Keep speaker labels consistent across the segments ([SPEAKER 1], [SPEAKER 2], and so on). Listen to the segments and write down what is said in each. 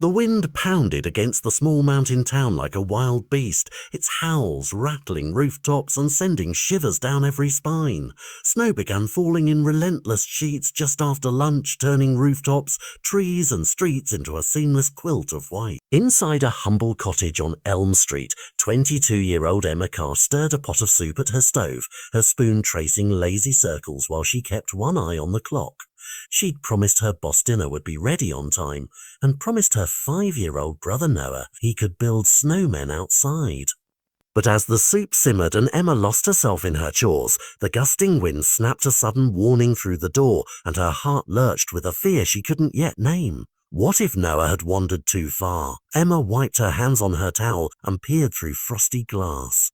[SPEAKER 1] The wind pounded against the small mountain town like a wild beast, its howls rattling rooftops and sending shivers down every spine. Snow began falling in relentless sheets just after lunch, turning rooftops, trees and streets into a seamless quilt of white. Inside a humble cottage on Elm Street, 22-year-old Emma Carr stirred a pot of soup at her stove, her spoon tracing lazy circles while she kept one eye on the clock. She'd promised her boss dinner would be ready on time, and promised her 5-year-old brother Noah he could build snowmen outside. But as the soup simmered and Emma lost herself in her chores, the gusting wind snapped a sudden warning through the door, and her heart lurched with a fear she couldn't yet name. What if Noah had wandered too far? Emma wiped her hands on her towel and peered through frosty glass.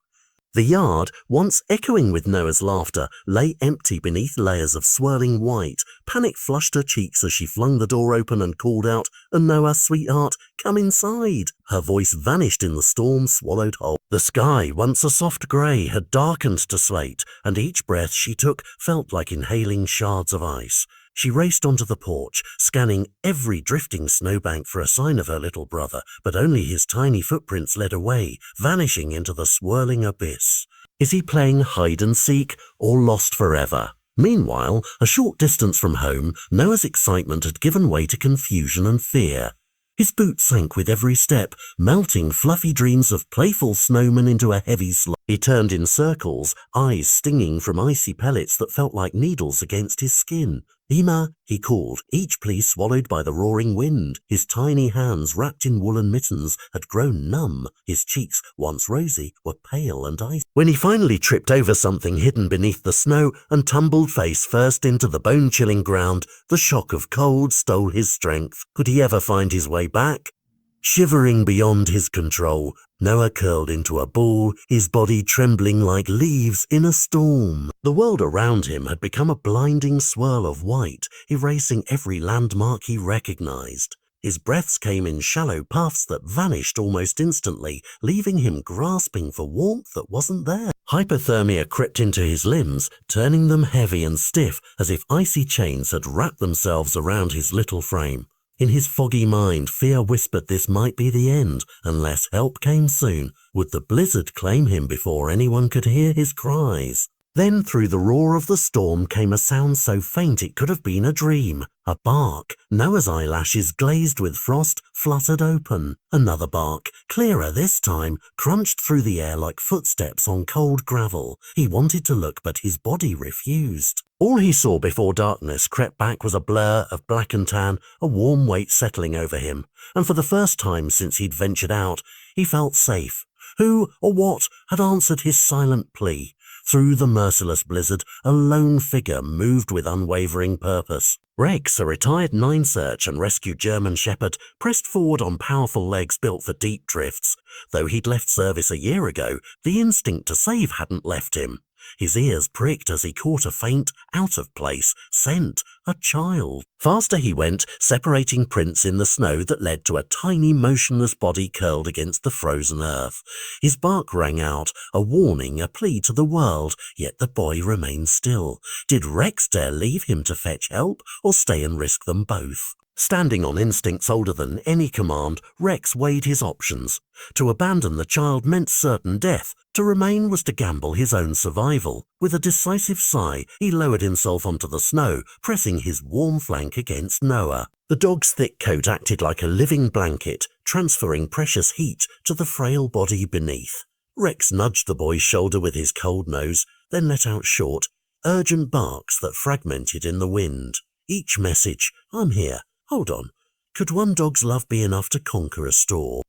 [SPEAKER 1] The yard, once echoing with Noah's laughter, lay empty beneath layers of swirling white. Panic flushed her cheeks as she flung the door open and called out, "Noah, sweetheart, come inside." Her voice vanished in the storm swallowed whole. The sky, once a soft grey, had darkened to slate, and each breath she took felt like inhaling shards of ice. She raced onto the porch, scanning every drifting snowbank for a sign of her little brother, but only his tiny footprints led away, vanishing into the swirling abyss. Is he playing hide and seek or lost forever? Meanwhile, a short distance from home, Noah's excitement had given way to confusion and fear. His boots sank with every step, melting fluffy dreams of playful snowmen into a heavy slog. He turned in circles, eyes stinging from icy pellets that felt like needles against his skin. "Emma," he called, each plea swallowed by the roaring wind. His tiny hands, wrapped in woolen mittens, had grown numb. His cheeks, once rosy, were pale and icy. When he finally tripped over something hidden beneath the snow and tumbled face first into the bone-chilling ground, the shock of cold stole his strength. Could he ever find his way back? Shivering beyond his control, Noah curled into a ball, his body trembling like leaves in a storm. The world around him had become a blinding swirl of white, erasing every landmark he recognized. His breaths came in shallow puffs that vanished almost instantly, leaving him grasping for warmth that wasn't there. Hypothermia crept into his limbs, turning them heavy and stiff as if icy chains had wrapped themselves around his little frame. In his foggy mind, fear whispered this might be the end, unless help came soon. Would the blizzard claim him before anyone could hear his cries? Then through the roar of the storm came a sound so faint it could have been a dream. A bark. Noah's eyelashes, glazed with frost, fluttered open. Another bark, clearer this time, crunched through the air like footsteps on cold gravel. He wanted to look, but his body refused. All he saw before darkness crept back was a blur of black and tan, a warm weight settling over him. And for the first time since he'd ventured out, he felt safe. Who or what had answered his silent plea? Through the merciless blizzard, a lone figure moved with unwavering purpose. Rex, a retired nine-search and rescue German shepherd, pressed forward on powerful legs built for deep drifts. Though he'd left service a year ago, the instinct to save hadn't left him. His ears pricked as he caught a faint, out-of-place scent, a child. Faster he went, separating prints in the snow that led to a tiny, motionless body curled against the frozen earth. His bark rang out, a warning, a plea to the world, yet the boy remained still. Did Rex dare leave him to fetch help, or stay and risk them both? Standing on instincts older than any command, Rex weighed his options. To abandon the child meant certain death. To remain was to gamble his own survival. With a decisive sigh, he lowered himself onto the snow, pressing his warm flank against Noah. The dog's thick coat acted like a living blanket, transferring precious heat to the frail body beneath. Rex nudged the boy's shoulder with his cold nose, then let out short, urgent barks that fragmented in the wind. Each message, "I'm here. Hold on. Could one dog's love be enough to conquer a storm?"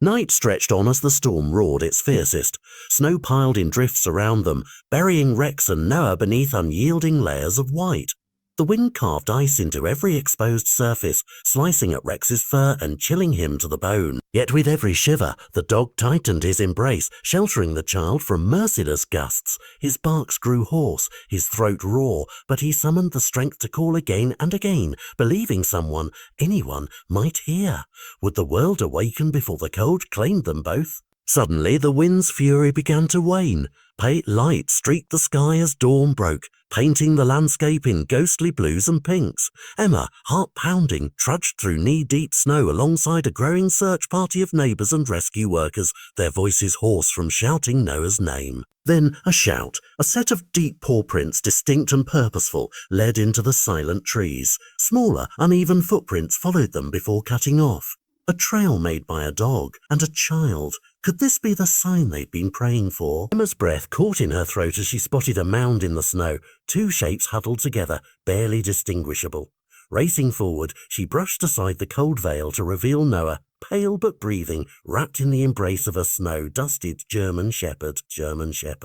[SPEAKER 1] Night stretched on as the storm roared its fiercest. Snow piled in drifts around them, burying Rex and Noah beneath unyielding layers of white. The wind carved ice into every exposed surface, slicing at Rex's fur and chilling him to the bone. Yet with every shiver, the dog tightened his embrace, sheltering the child from merciless gusts. His barks grew hoarse, his throat raw, but he summoned the strength to call again and again, believing someone, anyone, might hear. Would the world awaken before the cold claimed them both? Suddenly, the wind's fury began to wane. Pale light streaked the sky as dawn broke, painting the landscape in ghostly blues and pinks. Emma, heart pounding, trudged through knee-deep snow alongside a growing search party of neighbours and rescue workers, their voices hoarse from shouting Noah's name. Then a shout, a set of deep paw prints, distinct and purposeful, led into the silent trees. Smaller, uneven footprints followed them before cutting off. A trail made by a dog and a child. Could this be the sign they'd been praying for? Emma's breath caught in her throat as she spotted a mound in the snow, two shapes huddled together, barely distinguishable. Racing forward, she brushed aside the cold veil to reveal Noah, pale but breathing, wrapped in the embrace of a snow-dusted German Shepherd.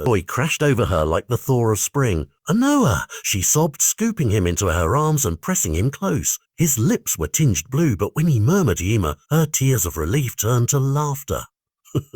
[SPEAKER 1] Boy crashed over her like the thaw of spring. "A Noah!" she sobbed, scooping him into her arms and pressing him close. His lips were tinged blue, but when he murmured Yma, her tears of relief turned to laughter.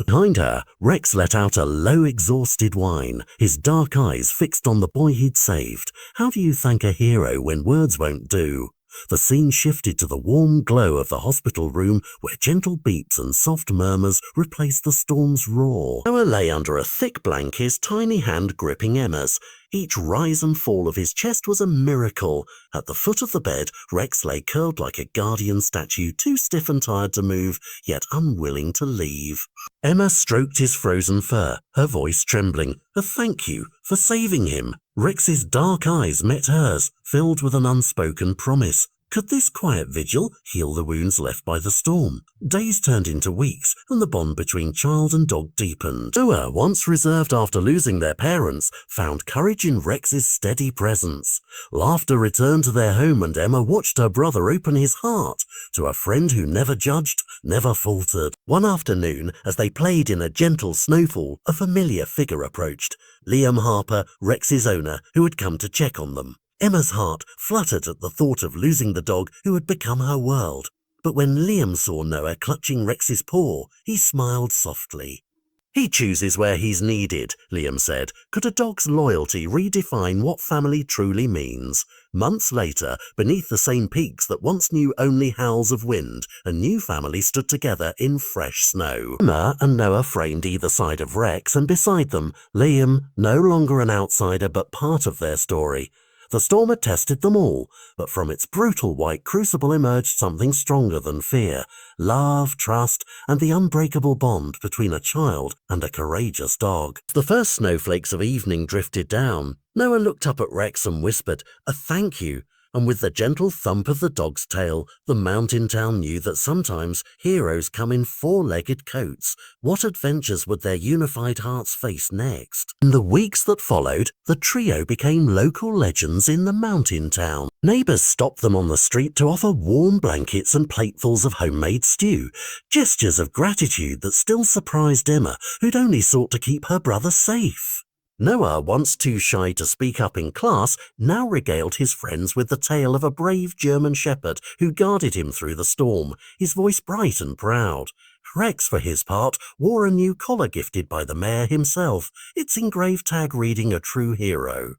[SPEAKER 1] Behind her, Rex let out a low, exhausted whine, his dark eyes fixed on the boy he'd saved. How do you thank a hero when words won't do? The scene shifted to the warm glow of the hospital room where gentle beeps and soft murmurs replaced the storm's roar. Noah lay under a thick blanket, his tiny hand gripping Emma's. Each rise and fall of his chest was a miracle. At the foot of the bed, Rex lay curled like a guardian statue, too stiff and tired to move, yet unwilling to leave. Emma stroked his frozen fur, her voice trembling. A thank you for saving him. Rex's dark eyes met hers, filled with an unspoken promise. Could this quiet vigil heal the wounds left by the storm? Days turned into weeks, and the bond between child and dog deepened. Noah, once reserved after losing their parents, found courage in Rex's steady presence. Laughter returned to their home, and Emma watched her brother open his heart to a friend who never judged, never faltered. One afternoon, as they played in a gentle snowfall, a familiar figure approached. Liam Harper, Rex's owner, who had come to check on them. Emma's heart fluttered at the thought of losing the dog who had become her world. But when Liam saw Noah clutching Rex's paw, he smiled softly. "He chooses where he's needed," Liam said. Could a dog's loyalty redefine what family truly means? Months later, beneath the same peaks that once knew only howls of wind, a new family stood together in fresh snow. Emma and Noah framed either side of Rex, and beside them, Liam, no longer an outsider but part of their story. The storm had tested them all, but from its brutal white crucible emerged something stronger than fear, love, trust, and the unbreakable bond between a child and a courageous dog. As the first snowflakes of evening drifted down, Noah looked up at Rex and whispered, "A thank you." And with the gentle thump of the dog's tail, the mountain town knew that sometimes heroes come in four-legged coats. What adventures would their unified hearts face next? In the weeks that followed, the trio became local legends in the mountain town. Neighbours stopped them on the street to offer warm blankets and platefuls of homemade stew, gestures of gratitude that still surprised Emma, who'd only sought to keep her brother safe. Noah, once too shy to speak up in class, now regaled his friends with the tale of a brave German shepherd who guarded him through the storm, his voice bright and proud. Rex, for his part, wore a new collar gifted by the mayor himself, its engraved tag reading "A True Hero."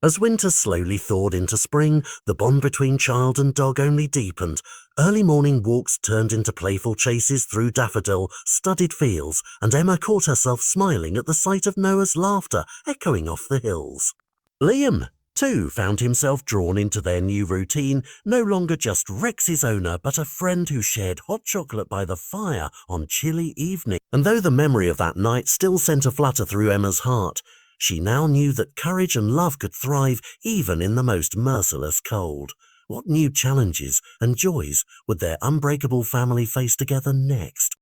[SPEAKER 1] As winter slowly thawed into spring, the bond between child and dog only deepened. Early morning walks turned into playful chases through daffodil-studded fields, and Emma caught herself smiling at the sight of Noah's laughter echoing off the hills. Liam, too, found himself drawn into their new routine, no longer just Rex's owner, but a friend who shared hot chocolate by the fire on chilly evenings. And though the memory of that night still sent a flutter through Emma's heart, she now knew that courage and love could thrive even in the most merciless cold. What new challenges and joys would their unbreakable family face together next?